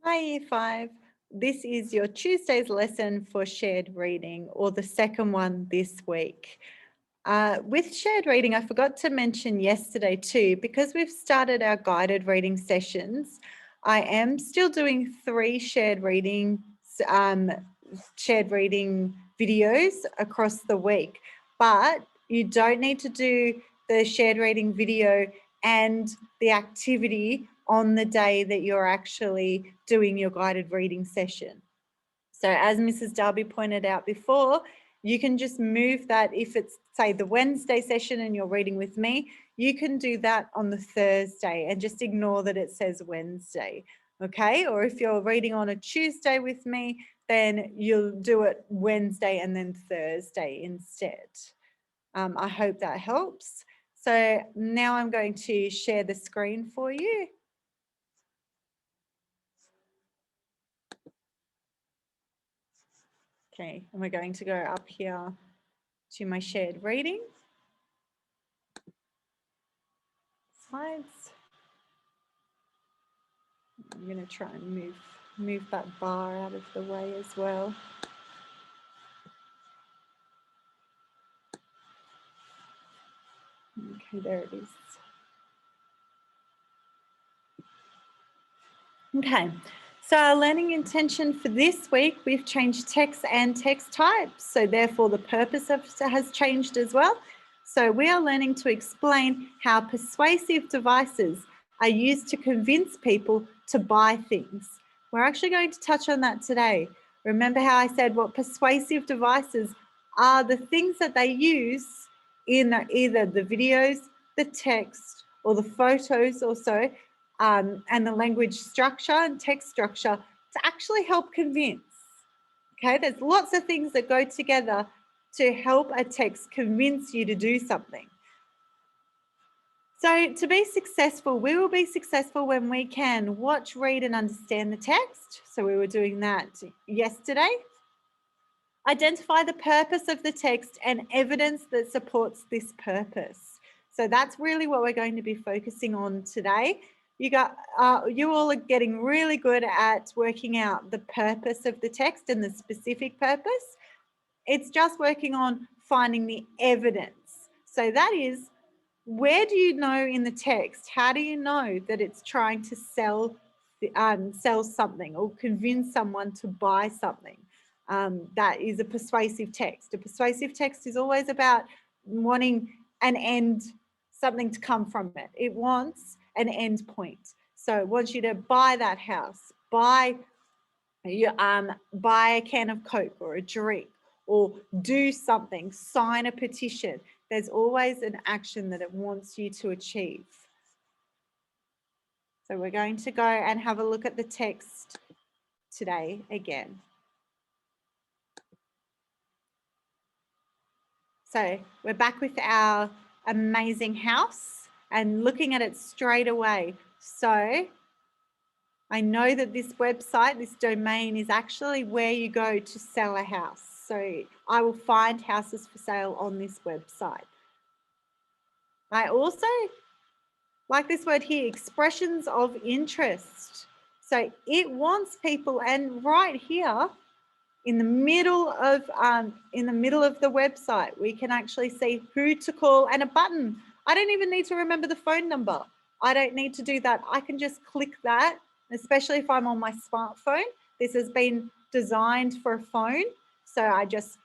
Hi, Year 5. This is your Tuesday's lesson for shared reading, or the second one this week. With shared reading, I forgot to mention yesterday too, because we've started our guided reading sessions, I am still doing 3 shared reading videos across the week, but you don't need to do the shared reading video and the activity on the day that you're actually doing your guided reading session. So as Mrs. Darby pointed out before, you can just move that. If it's, say, the Wednesday session and you're reading with me, you can do that on the Thursday and just ignore that it says Wednesday, okay? Or if you're reading on a Tuesday with me, then you'll do it Wednesday and then Thursday instead. I hope that helps. So now I'm going to share the screen for you. Okay, and we're going to go up here to my shared reading slides. I'm going to try and move that bar out of the way as well. Okay, there it is. Okay, so our learning intention for this week, we've changed text and text types. So therefore the purpose has changed as well. So we are learning to explain how persuasive devices are used to convince people to buy things. We're actually going to touch on that today. Remember how I said what persuasive devices are the things that they use in either the videos, the text, or the photos or so, and the language structure and text structure to actually help convince. Okay, there's lots of things that go together to help a text convince you to do something. So to be successful, we will be successful when we can watch, read, and understand the text. So we were doing that yesterday. Identify the purpose of the text and evidence that supports this purpose. So that's really what we're going to be focusing on today. You all are getting really good at working out the purpose of the text and the specific purpose. It's just working on finding the evidence. So that is, where do you know in the text, how do you know that it's trying to sell something or convince someone to buy something? That is a persuasive text. A persuasive text is always about wanting an end, something to come from it. It wants an end point. So it wants you to buy that house, buy a can of Coke or a drink, or do something, sign a petition. There's always an action that it wants you to achieve. So we're going to go and have a look at the text today again. So we're back with our amazing house and looking at it straight away. So I know that this website, this domain, is actually where you go to sell a house. So I will find houses for sale on this website. I also like this word here, expressions of interest. So it wants people, and right here in the middle of the website, we can actually see who to call and a button. I don't even need to remember the phone number. I don't need to do that. I can just click that, especially if I'm on my smartphone. This has been designed for a phone. So I just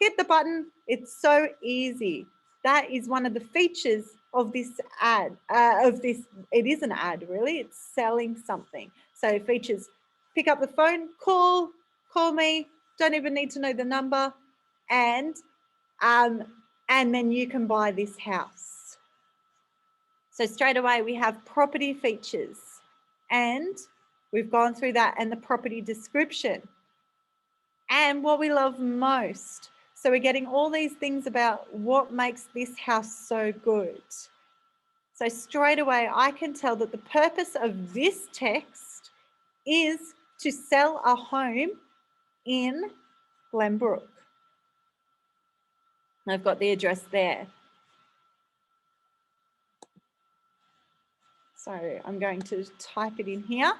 hit the button. It's so easy. That is one of the features of this ad, it is an ad really, it's selling something. So it features pick up the phone, call me, don't even need to know the number, and then you can buy this house. So straight away we have property features, and we've gone through that, and the property description, and what we love most. So we're getting all these things about what makes this house so good. So straight away, I can tell that the purpose of this text is to sell a home in Glenbrook. I've got the address there. So I'm going to type it in here.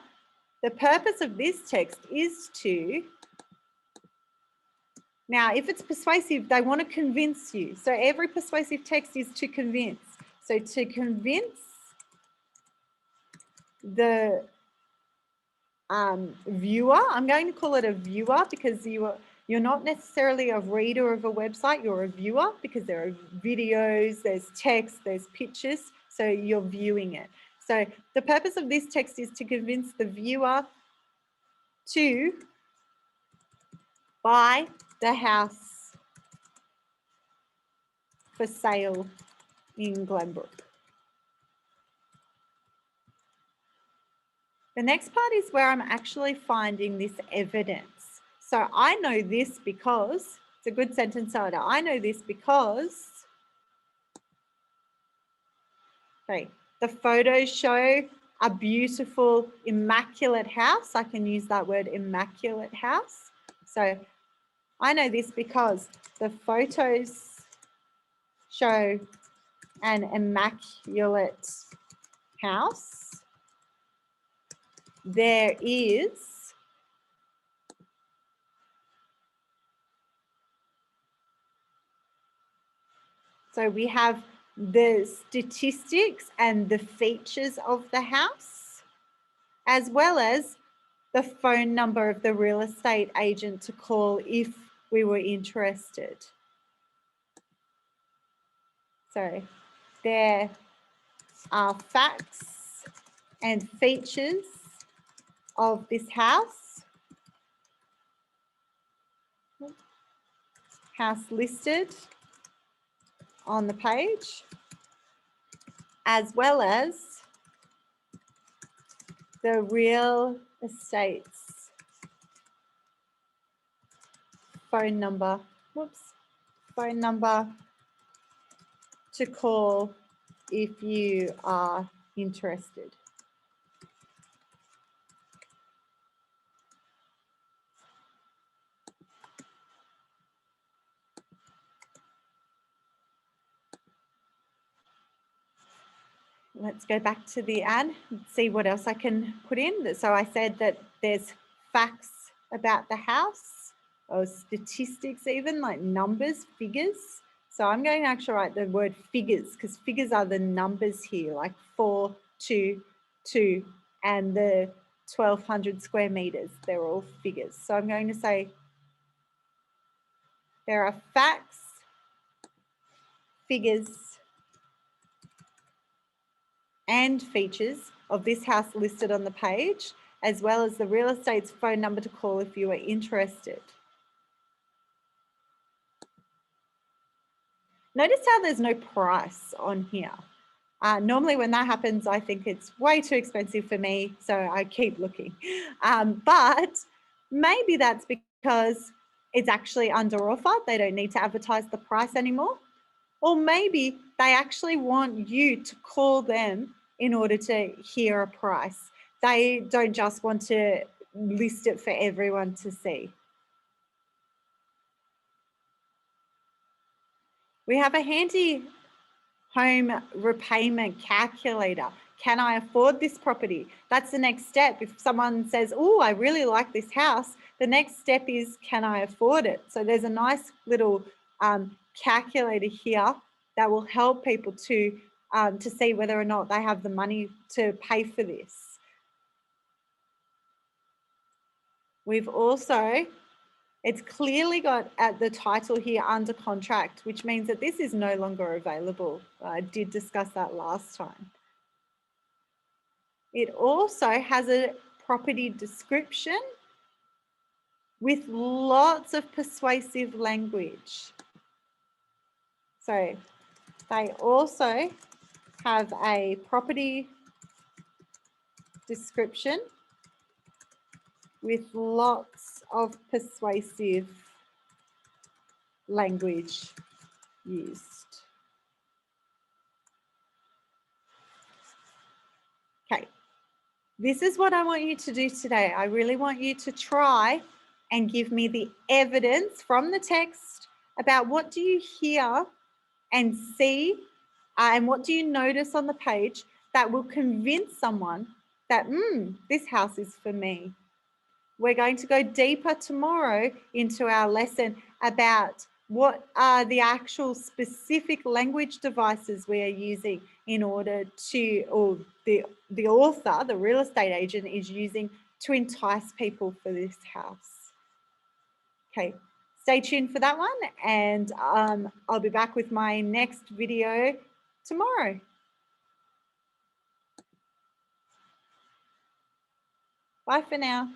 the purpose of this text is to, now if it's persuasive, they want to convince you. So every persuasive text is to convince. So to convince the viewer, I'm going to call it a viewer because you're not necessarily a reader of a website, you're a viewer because there are videos, there's text, there's pictures, so you're viewing it. So the purpose of this text is to convince the viewer to buy the house for sale in Glenbrook. The next part is where I'm actually finding this evidence. So I know this because, it's a good sentence starter, I know this because, okay, the photos show a beautiful, immaculate house. I can use that word, immaculate house. So I know this because the photos show an immaculate house. There is so we have the statistics and the features of the house, as well as the phone number of the real estate agent to call if we were interested. So there are facts and features of this house listed on the page, as well as the real estate's phone number to call if you are interested. Let's go back to the ad and see what else I can put in. So I said that there's facts about the house, or statistics even, like numbers, figures. So I'm going to actually write the word figures, because figures are the numbers here, like 4, 2, 2, and the 1,200 square meters. They're all figures. So I'm going to say there are facts, figures, and features of this house listed on the page, as well as the real estate's phone number to call if you are interested. Notice how there's no price on here. Normally when that happens, I think it's way too expensive for me, so I keep looking. But maybe that's because it's actually under offer. They don't need to advertise the price anymore. Or maybe they actually want you to call them in order to hear a price. They don't just want to list it for everyone to see. We have a handy home repayment calculator. Can I afford this property? That's the next step. If someone says, oh, I really like this house, the next step is, can I afford it? So there's a nice little calculator here that will help people to see whether or not they have the money to pay for this. We've also, it's clearly got at the title here under contract, which means that this is no longer available. I did discuss that last time. It also has a property description with lots of persuasive language. So they also have a property description with lots of persuasive language used. Okay, this is what I want you to do today. I really want you to try and give me the evidence from the text about what do you hear and see and what do you notice on the page that will convince someone that, this house is for me. We're going to go deeper tomorrow into our lesson about what are the actual specific language devices we are using in order to, or the author, the real estate agent, is using to entice people for this house. Okay, stay tuned for that one, and I'll be back with my next video tomorrow. Bye for now.